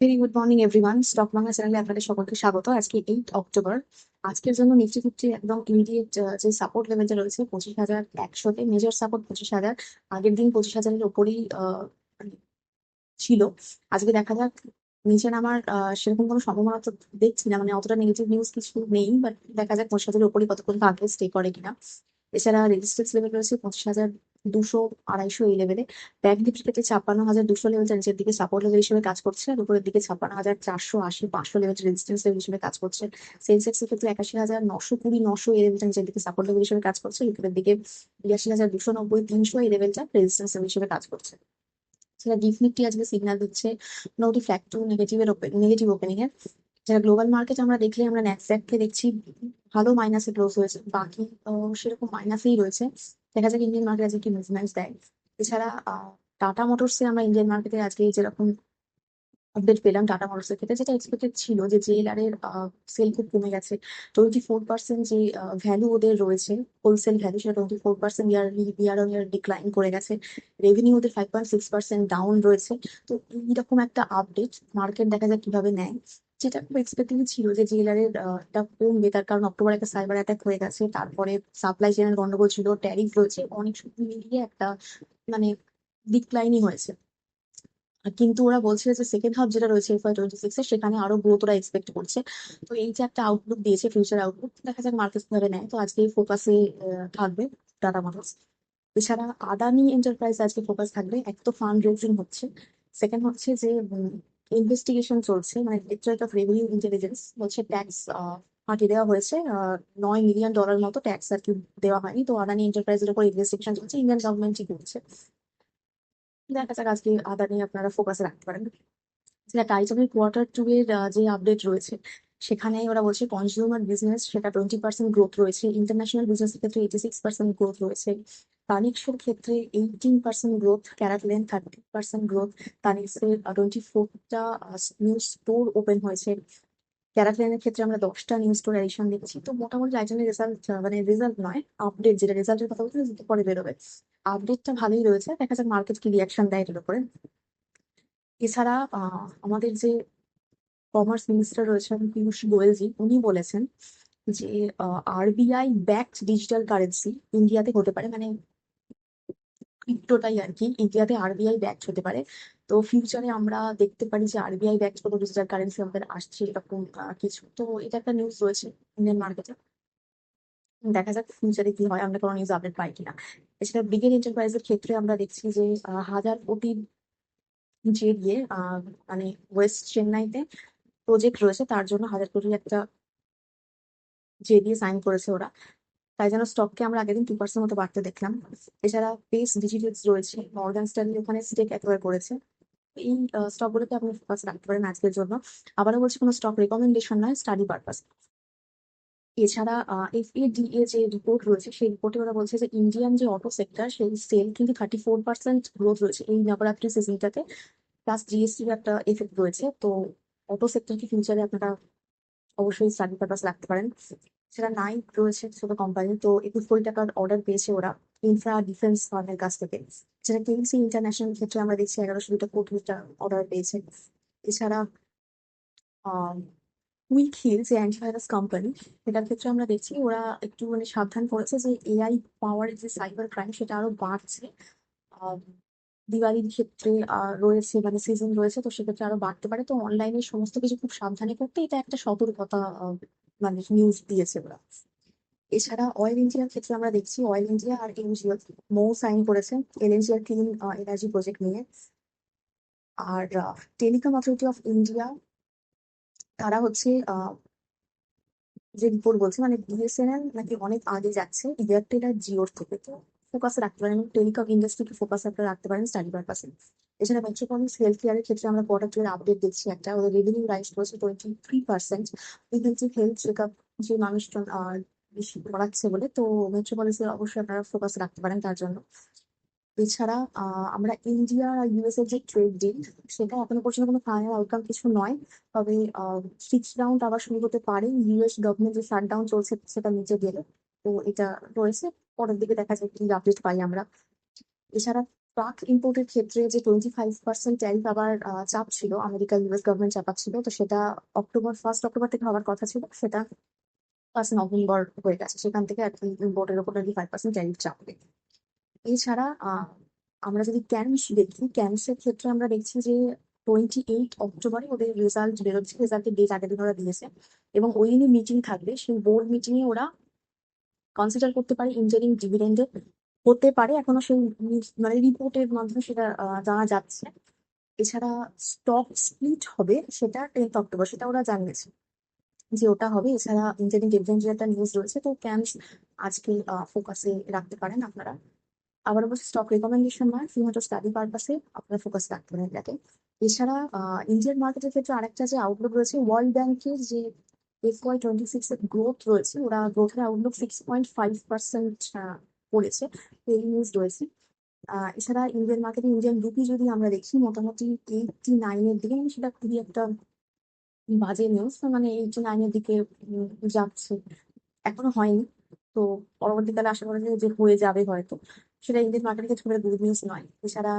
Very good morning everyone. Stock Bangla চ্যানেলে আপনাদের সকলকে স্বাগত। আজকে 8 অক্টোবর। আজকের জন্য নিফটি ফিফটি একদম ইমিডিয়েট যে সাপোর্ট লেভেলটা রয়েছে 25,100-তে, মেজর সাপোর্ট 25,000। আগের দিন 25,000-এর উপরেই মানে ছিল। আজকে দেখা যাক, নিচে নামার সেরকম কোনো সম্ভাবনা তো দেখছি না, মানে অতটা নেগেটিভ নিউজ কিছু নেই, বাট দেখা যাক 25,000-এর উপরই কতক্ষণ থাকবে, স্টে করে কিনা। এছাড়া রেজিস্ট্যান্স লেভেল রয়েছে 25,200, 250 এই লেভেলে। ব্যাংক নিফটি থেকে 56,200 লেভেলটা নিচের দিকে সাপোর্ট লেভেল হিসেবে কাজ করছে, আর উপরের দিকে 56,480, 500 লেভেলটা রেজিস্ট্যান্স লেভেল হিসেবে কাজ করছে। সেন্সেক্স এর ক্ষেত্রে 81,920, 900 এই লেভেলটা নিচের দিকে সাপোর্ট লেভেল হিসেবে কাজ করছে, উপরের দিকে 82,290, 300 এই লেভেলটা রেজিস্ট্যান্স লেভেল হিসেবে কাজ করছে। সেটা গিফট নিফটি আজকে সিগন্যাল দিচ্ছে মোটামুটি ফ্ল্যাট টু নেগেটিভ ওপেনিং এর। যারা গ্লোবাল মার্কেট আমরা দেখলে, আমরা ন্যাসড্যাক কে দেখছি ভালো মাইনাসে ক্লোজ হয়েছে, বাকি সেরকম মাইনাসেই রয়েছে। দেখা যাক ইন্ডিয়ান মার্কেট আজকে কি মুভমেন্টস দেয়। এছাড়া টাটা মোটরসে আমরা ইন্ডিয়ান মার্কেটে আজকে যেরকম আপডেট পেলাম, টাটা মোটরসের ক্ষেত্রে যেটা এক্সপেক্টেড ছিল যে জেএলআর এর সেল খুব কমে গেছে। 24% যে ভ্যালু ওদের রয়েছে, হোলসেল ভ্যালু, সেটা 24% ইয়ার অন ইয়ার ডিক্লাইন করে গেছে। রেভিনিউ ওদের 5.6% ডাউন রয়েছে। তো এইরকম একটা আপডেট মার্কেট দেখা যাক কিভাবে নেয়। যেটা খুব এক্সপেক্টেড ছিল যে জেএলআর এর এটা কমবে, তার কারণ অক্টোবরে একটা সাইবার অ্যাটাক হয়ে গেছে, তারপরে সাপ্লাই চেনের গন্ডগোল ছিল, ট্যারিফ রয়েছে, অনেক সব মিলিয়ে একটা মানে ডিক্লাইনই হয়েছে। কিন্তু ওরা বলছে যে সেকেন্ড হাফ যেটা রয়েছে FY 2026 এ, সেখানে আরো গ্রোথ ওরা এক্সপেক্ট করছে। তো এই যে একটা আউটলুক দিয়েছে, ফিউচার আউটলুক, দেখা যাক মার্কেট কিভাবে নেয়। তো আজকে ফোকাসে থাকবে টাটা মোটরস। এছাড়া আদানি এন্টারপ্রাইজ আজকে ফোকাস থাকবে। এক তো ফান্ড রেজিং হচ্ছে, সেকেন্ড হচ্ছে যে ইনভেস্টিগেশন চলছে, মানে ডিরেক্টরেট অফ রেভিনিউ ইন্টেলিজেন্স বলছে ট্যাক্স ফাঁকি দেওয়া হয়েছে, $9 মিলিয়ন মতো ট্যাক্স আর কি দেওয়া হয়নি। তো আদানি এন্টারপ্রাইজের উপর ইনভেস্টিগেশন চলছে, ইন্ডিয়ান গভর্নমেন্টই করছে। দেখা যাক আজকে আদানি আপনারা ফোকাসে রাখতে পারেন। যেটা টাইটানের Q2 এর যে আপডেট রয়েছে, সেখানে ওরা বলছে কনজিউমার বিজনেস সেটা 20% গ্রোথ রয়েছে, ইন্টারন্যাশনাল বিজনেস ক্ষেত্রে 86% গ্রোথ রয়েছে, তানিক্সের ক্ষেত্রে 18% গ্রোথ, ক্যারাটল্যান্ড 30% গ্রোথ। তানিক্সের 24টা নিউ স্টোর ওপেন হয়েছে। ক্যারাটল্যান্ডের ক্ষেত্রে আমরা 10টা নিউ স্টোর এডিশন দেখছি। তো মোটামুটি টাইটানের রেজাল্ট, মানে রেজাল্ট নয়, আপডেট, যেটা রেজাল্টের কথা বলতে যেটা পরে বেরোবে, আপডেটটা ভালোই রয়েছে। দেখা যাক মার্কেট কি রিয়াকশন দেয় এটার উপরে। এছাড়া আমাদের যে কমার্স মিনিস্টার রয়েছেন পীযূষ গোয়েলজি, উনি বলেছেন যে আরবিআই ব্যাকড ডিজিটাল কারেন্সি ইন্ডিয়াতে হতে পারে, মানে ক্রিপ্টোটাই আর কি ইন্ডিয়াতে আরবিআই ব্যাকড হতে পারে। তো ফিউচারে আমরা দেখতে পারি যে আরবিআই ব্যাকড কোনো ডিজিটাল কারেন্সি আমাদের আসছে, এরকম কিছু। তো এটা একটা নিউজ রয়েছে ইন্ডিয়ান মার্কেটে। দেখা যাক ফিউচারে কি হয়, আমরা কোনো নিউজ আপডেট পাই কিনা। এছাড়া বিগের এন্টারপ্রাইজের ক্ষেত্রে আমরা দেখছি যে 1,000 কোটি যে দিয়ে মানে ওয়েস্ট চেন্নাইতে প্রজেক্ট রয়েছে, তার জন্য 1,000 কোটির একটা যে দিয়ে সাইন করেছে ওরা। তাই জন্য স্টককে আমরা আগের দিন 2% মতো বাড়তে দেখলাম। এছাড়া পেস ডিজিটালস রয়েছে, মর্গান স্ট্যানলি ওখানে স্টেক অ্যাকোয়ার করেছে। এই স্টকগুলোতে আপনি ফোকাস রাখতে পারেন আজকের জন্য। আবারও বলছি, কোনো স্টক রেকমেন্ডেশন নয়, স্টাডি পারপাস। এছাড়া FADA যে রিপোর্ট রয়েছে, সেই রিপোর্টে ওরা বলছে যে ইন্ডিয়ান যে অটো সেক্টর, সেই সেল কিন্তু 34% গ্রোথ রয়েছে এই নবরাত্রি সিজনটাতে, প্লাস জিএসটির একটা এফেক্ট রয়েছে। তো অটো সেক্টরকে ফিউচারে আপনারা অবশ্যই স্টাডি পারপাস রাখতে পারেন। সেটা নাইক রয়েছে ছোট কোম্পানি, তো 21 কোটি টাকার অর্ডার পেয়েছে ওরা ইনফ্রা ডিফেন্স ফার্মের কাছ থেকে। যেটা কেএমসি ইন্টারন্যাশনাল ক্ষেত্রে আমরা দেখছি 1,100 কোটি অর্ডার পেয়েছে। এছাড়া আহ উইক হিল যে অ্যান্টিভাইরাস কোম্পানি, সেটার ক্ষেত্রে আমরা দেখছি ওরা একটু মানে সাবধান করেছে যে এআই পাওয়ার যে সাইবার ক্রাইম সেটা আরো বাড়ছে। আহ, দিওয়ালির ক্ষেত্রে রয়েছে, মানে সিজন রয়েছে, তো সেক্ষেত্রে আরো বাড়তে পারে। তো অনলাইনে সমস্ত কিছু খুব সাবধানে করতে এটা একটা সতর্কতা মানে নিউজ দিয়েছে ওরা। এছাড়া অয়েল ইন্ডিয়ার ক্ষেত্রে আমরা দেখছি অয়েল ইন্ডিয়া আর এনজিও সাইন করেছে এলএনজি আর ক্লিন এনার্জি প্রজেক্ট নিয়ে। আর টেলিকম অথরিটি অফ ইন্ডিয়া, তারা হচ্ছে যে রিপোর্ট বলছে, মানে বিএসএনএল নাকি অনেক আগে যাচ্ছে এয়ারটেল আর জিওর থেকে। তো ফোকাস রাখতে পারেন, টেলিকম ইন্ডাস্ট্রিকে ফোকাস আপনারা রাখতে পারেন স্টাডি পারপাসে। এছাড়া মেট্রোপলিস হেলথ কেয়ারের ক্ষেত্রে আমরা Q2 এর আপডেট দেখছি একটা, ওদের রেভিনিউ রাইজ করেছে 23%। প্রিভেন্টিভ হেলথ চেকআপ যে মানুষজন বেশি করাচ্ছে বলে, তো মেট্রোপলিসে অবশ্যই আপনারা ফোকাস রাখতে পারেন তার জন্য। এছাড়া আমরা ইন্ডিয়া আর ইউএসএ যে ট্রেড ডিল, সেটা এখনো পর্যন্ত কোনো ফাইনাল আউটকাম কিছু নয়। তবে 6th রাউন্ড আবার শুরু হতে পারে, ইউএস গভর্নমেন্ট যে শাটডাউন চলছে সেটা নিচে গেলে। তো এটা রয়েছে, পরের দিকে দেখা যায় কি আপডেট পাই আমরা। এছাড়া ট্রাক ইম্পোর্টের ক্ষেত্রে যে 25% ট্যারিফ আবার চাপ ছিল, আমেরিকা ইউএস গভর্নমেন্ট চাপাচ্ছিল, তো সেটা ফার্স্ট অক্টোবর থেকে হওয়ার কথা ছিল, সেটা 1 নভেম্বর হয়ে গেছে। সেখান থেকে আর কি ইম্পোর্টের উপর 25% ট্যারিফ চাপবে। এছাড়া আমরা যদি ক্যানস দেখি, ক্যানসের ক্ষেত্রে আমরা দেখছি যে 28 অক্টোবরে ওদের রেজাল্ট বেরোচ্ছে, রেজাল্টের ডেট আগের দিন ওরা দিয়েছে, এবং ওই দিনই মিটিং থাকবে। সেই বোর্ড মিটিং এ ওরা কনসিডার করতে পারে ইন্টারিম ডিভিডেন্ডে হতে পারে, এখনো সেই মানে রিপোর্টের মাধ্যমে সেটা জানা যাচ্ছে। এছাড়া স্টক স্প্লিট হবে, সেটা 10 অক্টোবর, সেটা ওরা জানিয়েছে যে ওটা হবে। এছাড়া ইন্টারিম ডিভিডেন্ডের একটা নিউজ রয়েছে, তো ক্যানস আজকে ফোকাসে রাখতে পারেন আপনারা। আবার অবশ্যই স্টক রেকমেন্ডেশন নয়, শুধুমাত্র স্টাডি পারপাসে আপনারা ফোকাস রাখতে পারেন এটাকে। এছাড়া ইন্ডিয়ান মার্কেটের ক্ষেত্রে আরেকটা যে আউটলুক রয়েছে, ওয়ার্ল্ড ব্যাংকের যে FY26 এর গ্রোথ রয়েছে, ওরা গ্রোথের আউটলুক 6.5% করেছে, এই নিউজ রয়েছে। এছাড়া ইন্ডিয়ান মার্কেটে ইন্ডিয়ান রুপি যদি আমরা দেখি, মোটামুটি 89-এর দিকে, মানে সেটা খুবই একটা বাজে নিউজ, মানে 89-এর দিকে যাচ্ছে, এখনো হয়নি। তো পরবর্তীকালে আশা করা যায় যে হয়ে যাবে হয়তো, সেটা ইন্ডিয়ান মার্কেটের ক্ষেত্রে খুব গুড নিউজ নয়। এছাড়া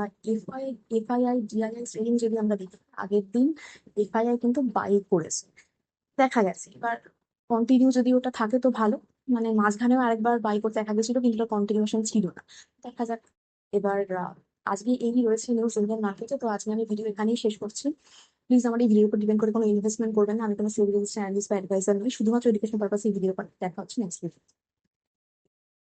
এফআইআই ডিআইআই ট্রেডিং যদি আমরা দেখি, আগের দিন এফআইআই কিন্তু বাই করেছে, দেখা গেছে। এবার কন্টিনিউ যদি ওটা থাকে তো ভালো, মানে মাঝখানেও আরেকবার বাই করতে দেখা গেছিল, কিন্তু ওটা কন্টিনিউশন ছিল না, দেখা যাক। এবার আজকে এই রয়েছে নিউজ ইন্ডিয়ান মার্কেটে। তো আজকে আমি ভিডিও এখানেই শেষ করছি। প্লিজ আমার এই ভিডিওর উপর ডিপেন্ড করে কোনো ইনভেস্টমেন্ট করবেন না, আমি কোনো সেভিংস অ্যানালিস্ট বা অ্যাডভাইজার নই, শুধুমাত্র এডুকেশন পারপাসে এই ভিডিও দেখা হচ্ছে নেক্সট ভিডিও।